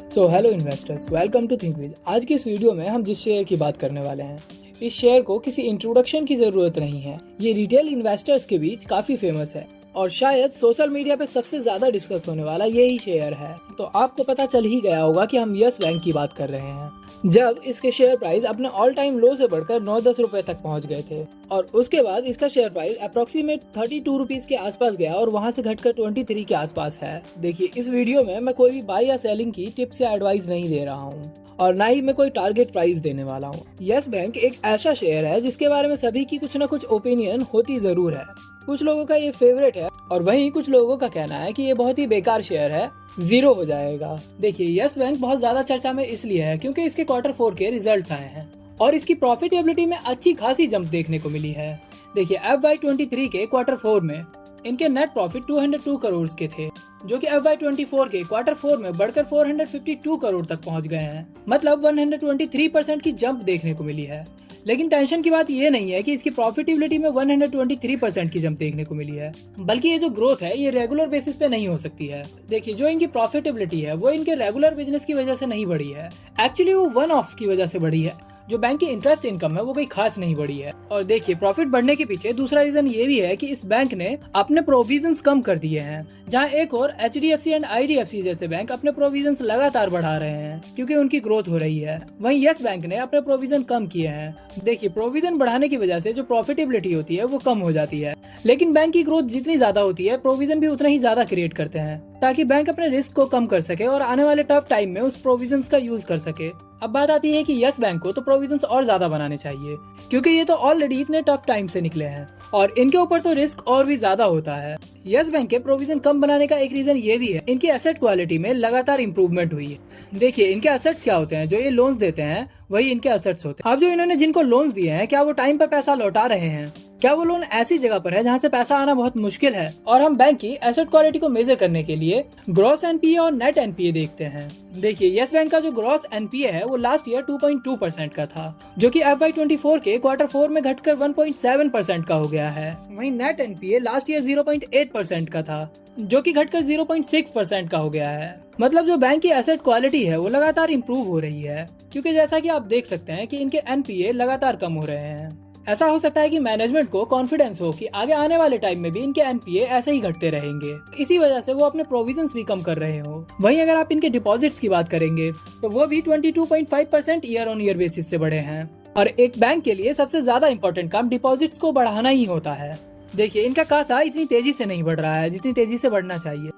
So hello investors, welcome to ThinkWiz. आज की इस वीडियो में हम जिस शेयर की बात करने वाले हैं, इस शेयर को किसी इंट्रोडक्शन की जरूरत नहीं है। ये रिटेल इन्वेस्टर्स के बीच काफी फेमस है और शायद सोशल मीडिया पे सबसे ज्यादा डिस्कस होने वाला यही शेयर है। तो आपको पता चल ही गया होगा कि हम यस बैंक की बात कर रहे हैं। जब इसके शेयर प्राइस अपने ऑल टाइम लो से बढ़कर 9-10 रुपए तक पहुंच गए थे और उसके बाद इसका शेयर प्राइस अप्रोक्सीमेट 32 रुपीज के आसपास गया और वहां से घटकर 23 के आसपास है। देखिए, इस वीडियो में मैं कोई भी बाय या सेलिंग की टिप्स या एडवाइस नहीं दे रहा हूँ और ना ही मैं कोई टारगेट प्राइस देने वाला हूँ। यस बैंक एक ऐसा शेयर है जिसके बारे में सभी की कुछ न कुछ ओपिनियन होती जरूर है। कुछ लोगों का ये फेवरेट है और वहीं कुछ लोगों का कहना है कि ये बहुत ही बेकार शेयर है, जीरो हो जाएगा। देखिए, यस बैंक बहुत ज्यादा चर्चा में इसलिए है क्योंकि इसके Q4 के रिजल्ट्स आए हैं और इसकी प्रॉफिटेबिलिटी में अच्छी खासी जंप देखने को मिली है। देखिए, FY23 के Q4 में इनके नेट प्रॉफिट 202 करोड़ के थे, जो कि FY24 के Q4 में बढ़कर 452 करोड़ तक पहुंच गए हैं। मतलब 123% की जंप देखने को मिली है। लेकिन टेंशन की बात ये नहीं है कि इसकी प्रॉफिटेबिलिटी में 123% की जंप देखने को मिली है, बल्कि ये जो ग्रोथ है ये रेगुलर बेसिस पे नहीं हो सकती है। देखिए, जो इनकी प्रॉफिटेबिलिटी है वो इनके रेगुलर बिजनेस की वजह से नहीं बढ़ी है, एक्चुअली वो वन ऑफ्स की वजह से बढ़ी है। जो बैंक की इंटरेस्ट इनकम है वो कोई खास नहीं बढ़ी है। और देखिए, प्रॉफिट बढ़ने के पीछे दूसरा रीजन ये भी है कि इस बैंक ने अपने प्रोविजंस कम कर दिए हैं, जहां एक और HDFC एंड IDFC जैसे बैंक अपने प्रोविजंस लगातार बढ़ा रहे हैं क्योंकि उनकी ग्रोथ हो रही है। वहीं यस बैंक ने अपने प्रोविजन कम किए हैं। देखिए, प्रोविजन बढ़ाने की वजह से जो प्रॉफिटेबिलिटी होती है वो कम हो जाती है, लेकिन बैंक की ग्रोथ जितनी ज्यादा होती है प्रोविजन भी उतना ही ज्यादा क्रिएट करते हैं ताकि बैंक अपने रिस्क को कम कर सके और आने वाले टफ टाइम में उस प्रोविजंस का यूज कर सके। अब बात आती है कि यस बैंक को तो प्रोविजंस और ज्यादा बनाने चाहिए क्योंकि ये तो ऑलरेडी इतने टफ टाइम से निकले हैं और इनके ऊपर तो रिस्क और भी ज्यादा होता है। यस बैंक के प्रोविजन कम बनाने का एक रीजन ये भी है, इनकी एसेट क्वालिटी में लगातार इंप्रूवमेंट हुई है। देखिए, इनके एसेट्स क्या होते हैं, जो ये लोन्स देते हैं वही इनके एसेट्स होते हैं। अब जो इन्होंने जिनको लोन्स दिए हैं, क्या वो टाइम पर पैसा लौटा रहे हैं? क्या वो लोन ऐसी जगह पर है जहाँ से पैसा आना बहुत मुश्किल है? और हम बैंक की एसेट क्वालिटी को मेजर करने के लिए ग्रॉस NPA और नेट NPA देखते हैं। देखिए, यस बैंक का जो ग्रॉस NPA है वो लास्ट ईयर 2.2% का था, जो कि FY24 के Q4 में घटकर 1.7% का हो गया है। वहीं नेट NPA लास्ट ईयर 0.8% का था, जो कि घटकर 0.6% का हो गया है। मतलब जो बैंक की एसेट क्वालिटी है वो लगातार इंप्रूव हो रही है, क्योंकि जैसा कि आप देख सकते हैं कि इनके NPA लगातार कम हो रहे हैं। ऐसा हो सकता है कि मैनेजमेंट को कॉन्फिडेंस हो कि आगे आने वाले टाइम में भी इनके NPA ऐसे ही घटते रहेंगे, इसी वजह से वो अपने प्रोविजंस भी कम कर रहे हो। वहीं अगर आप इनके डिपॉजिट्स की बात करेंगे तो वो भी 22.5% ईयर ऑन ईयर बेसिस से बढ़े हैं और एक बैंक के लिए सबसे ज्यादा इंपॉर्टेंट काम डिपॉजिट्स को बढ़ाना ही होता है। देखिए, इनका कासा इतनी तेजी से नहीं बढ़ रहा है जितनी तेजी से बढ़ना चाहिए।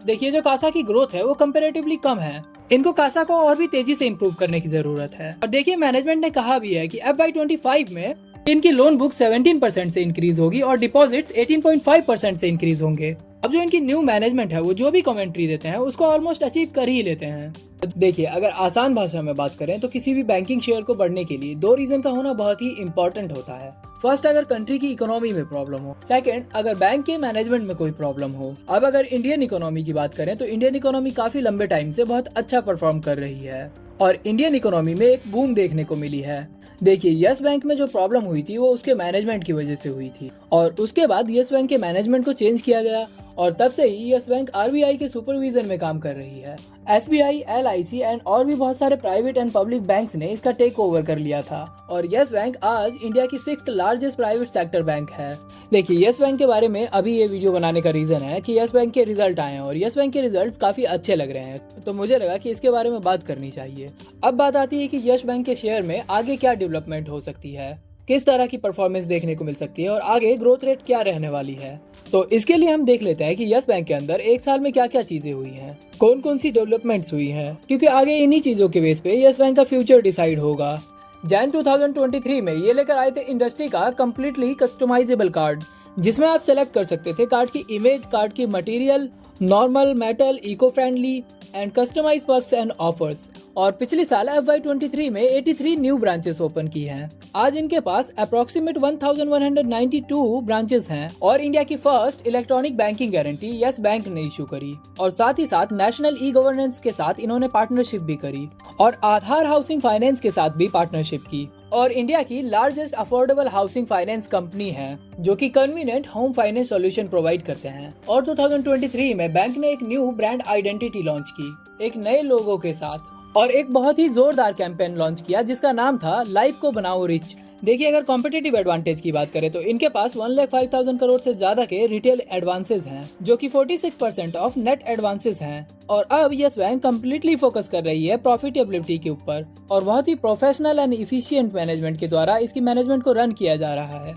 देखिए, जो कासा की ग्रोथ है वो कंपैरेटिवली कम है। इनको कासा को और भी तेजी से इंप्रूव करने की जरूरत है। और देखिए, मैनेजमेंट ने कहा भी है कि FY25 में इनकी लोन बुक 17% से इंक्रीज होगी और डिपॉजिट्स 18.5% से इंक्रीज होंगे। अब जो इनकी न्यू मैनेजमेंट है वो जो भी कमेंट्री देते हैं उसको ऑलमोस्ट अचीव कर ही लेते हैं। देखिए, अगर आसान भाषा में बात करें तो किसी भी बैंकिंग शेयर को बढ़ने के लिए दो रीजन का होना बहुत ही इंपॉर्टेंट होता है। फर्स्ट, अगर कंट्री की इकोनॉमी में प्रॉब्लम हो। सेकंड, अगर बैंक के मैनेजमेंट में कोई प्रॉब्लम हो। अब अगर इंडियन इकोनॉमी की बात करें तो इंडियन इकोनॉमी काफी लंबे टाइम से बहुत अच्छा परफॉर्म कर रही है और इंडियन इकोनॉमी में एक बूम देखने को मिली है। देखिए, यस बैंक में जो प्रॉब्लम हुई थी वो उसके मैनेजमेंट की वजह से हुई थी और उसके बाद यस बैंक के मैनेजमेंट को चेंज किया गया और तब से ही यस बैंक RBI के सुपरविजन में काम कर रही है। SBI, LIC एंड और भी बहुत सारे प्राइवेट एंड पब्लिक बैंक्स ने इसका टेक ओवर कर लिया था और यस बैंक आज इंडिया की 6th largest private sector bank है। देखिए, यस बैंक के बारे में अभी ये वीडियो बनाने का रीजन है कि यस बैंक के रिजल्ट आए हैं और यस बैंक के रिजल्ट काफी अच्छे लग रहे हैं, तो मुझे लगा कि इसके बारे में बात करनी चाहिए। अब बात आती है कि यस बैंक के शेयर में आगे क्या डेवलपमेंट हो सकती है, किस तरह की परफॉर्मेंस देखने को मिल सकती है और आगे ग्रोथ रेट क्या रहने वाली है। तो इसके लिए हम देख लेते हैं कि यस बैंक के अंदर एक साल में क्या क्या चीजें हुई हैं, कौन कौन सी डेवलपमेंट्स हुई हैं, क्योंकि आगे इन्हीं चीजों के बेस पे यस बैंक का फ्यूचर डिसाइड होगा। जैन 2023 में ये लेकर आए थे इंडस्ट्री का कम्प्लीटली कस्टमाइजेबल कार्ड, जिसमें आप सेलेक्ट कर सकते थे कार्ड की इमेज, कार्ड की material, normal, metal, eco friendly and customise perks and offers. और पिछले साल FY23 में 83 न्यू ब्रांचेस ओपन की हैं। आज इनके पास अप्रोक्सीमेट 1192 ब्रांचेस हैं और इंडिया की first electronic banking guarantee yes bank ने इशू करी और साथ ही साथ नेशनल ई-गवर्नेंस के साथ इन्होंने पार्टनरशिप भी करी और आधार हाउसिंग फाइनेंस के साथ भी पार्टनरशिप की और इंडिया की largest affordable housing finance company है जो कि convenient home finance solution provide करते हैं। और 2023 में बैंक ने एक न्यू ब्रांड आइडेंटिटी लॉन्च की एक नए लोगों के साथ और एक बहुत ही जोरदार कैंपेन लॉन्च किया जिसका नाम था लाइफ को बनाओ रिच। देखिए, अगर कॉम्पिटिटिव एडवांटेज की बात करें तो इनके पास 1,05,000 करोड़ से ज्यादा के रिटेल एडवांसेस हैं, जो कि 46% ऑफ नेट एडवांसेस हैं। और अब यस बैंक कम्प्लीटली फोकस कर रही है प्रॉफिटेबिलिटी के ऊपर और बहुत ही प्रोफेशनल एंड इफिशिएंट मैनेजमेंट के द्वारा इसकी मैनेजमेंट को रन किया जा रहा है।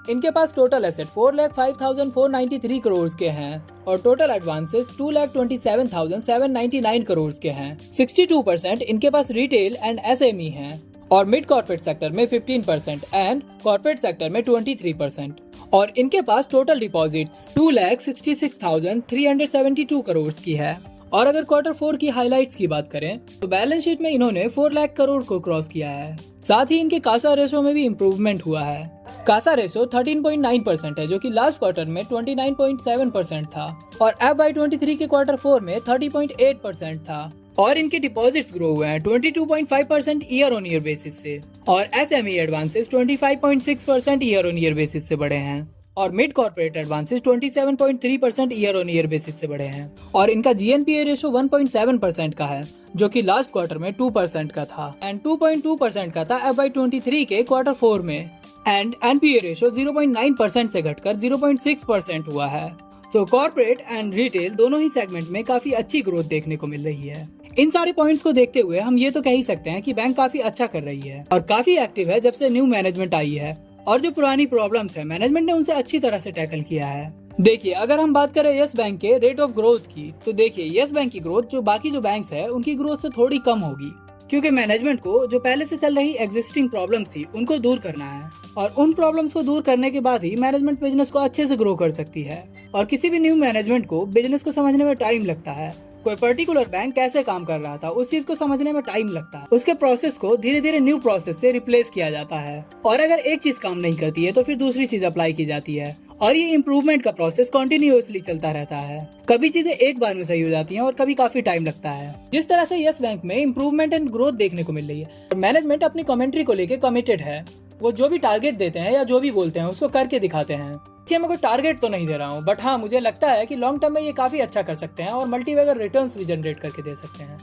इनके पास टोटल एसेट 4,05,493 करोड़ के हैं और टोटल एडवांसेस 2,27,799 करोड़ के हैं। 62% इनके पास रिटेल एंड एसएमई हैं और मिड कॉर्पोरेट सेक्टर में 15% एंड कॉर्पोरेट सेक्टर में 23%। और इनके पास टोटल डिपॉजिट्स 2,66,372 करोड़ की है। और अगर Q4 की हाइलाइट्स की बात करें तो बैलेंस शीट में इन्होंने 4 लाख करोड़ को क्रॉस किया है। साथ ही इनके कासा रेशो में भी इम्प्रूवमेंट हुआ है। कासा रेशो 13.9% है, जो कि लास्ट क्वार्टर में 29.7% था और FY23 के Q4 में 30.8% था। और इनके डिपॉजिट्स ग्रो हुए हैं 22.5% ईयर ऑन ईयर बेसिस से और SME advances 25.6% year on year basis से बढ़े हैं और mid corporate advances 27.3% year on year basis से बढ़े हैं। और इनका जीएनपीए रेशो 1.7% का है, जो कि लास्ट क्वार्टर में 2% का था एंड 2.2% का था FY23 के Q4 में। एंड एनपीए रेशो 0.9% से घटकर 0.6% हुआ है। सो कॉर्पोरेट एंड रिटेल दोनों ही सेगमेंट में काफी अच्छी ग्रोथ देखने को मिल रही है। इन सारे पॉइंट्स को देखते हुए हम ये तो कह ही सकते हैं कि बैंक काफी अच्छा कर रही है और काफी एक्टिव है जब से न्यू मैनेजमेंट आई है और जो पुरानी प्रॉब्लम्स है मैनेजमेंट ने उनसे अच्छी तरह से टैकल किया है। देखिए, अगर हम बात करें यस बैंक के रेट ऑफ ग्रोथ की तो देखिए यस बैंक की ग्रोथ जो बाकी जो बैंक्स है उनकी ग्रोथ से थोड़ी कम होगी, क्योंकि मैनेजमेंट को जो पहले से चल रही एग्जिस्टिंग प्रॉब्लम्स थी उनको दूर करना है और उन प्रॉब्लम्स को दूर करने के बाद ही मैनेजमेंट बिजनेस को अच्छे से ग्रो कर सकती है। और किसी भी न्यू मैनेजमेंट को बिजनेस को समझने में टाइम लगता है। कोई पर्टिकुलर बैंक कैसे काम कर रहा था उस चीज को समझने में टाइम लगता है। उसके प्रोसेस को धीरे धीरे न्यू प्रोसेस से रिप्लेस किया जाता है और अगर एक चीज काम नहीं करती है तो फिर दूसरी चीज अप्लाई की जाती है और ये इम्प्रूवमेंट का प्रोसेस कंटिन्यूअसली चलता रहता है। कभी चीजें एक बार में सही हो जाती हैं और कभी काफी टाइम लगता है। जिस तरह से यस बैंक में इम्प्रूवमेंट एंड ग्रोथ देखने को मिल रही है और मैनेजमेंट अपनी कमेंट्री को लेकर कमिटेड है। वो जो भी टारगेट देते हैं या जो भी बोलते हैं उसको करके दिखाते हैं। कि मैं कोई टारगेट तो नहीं दे रहा हूँ, बट हाँ मुझे लगता है कि लॉन्ग टर्म में ये काफी अच्छा कर सकते हैं और मल्टीबैगर रिटर्न्स भी जनरेट करके दे सकते हैं।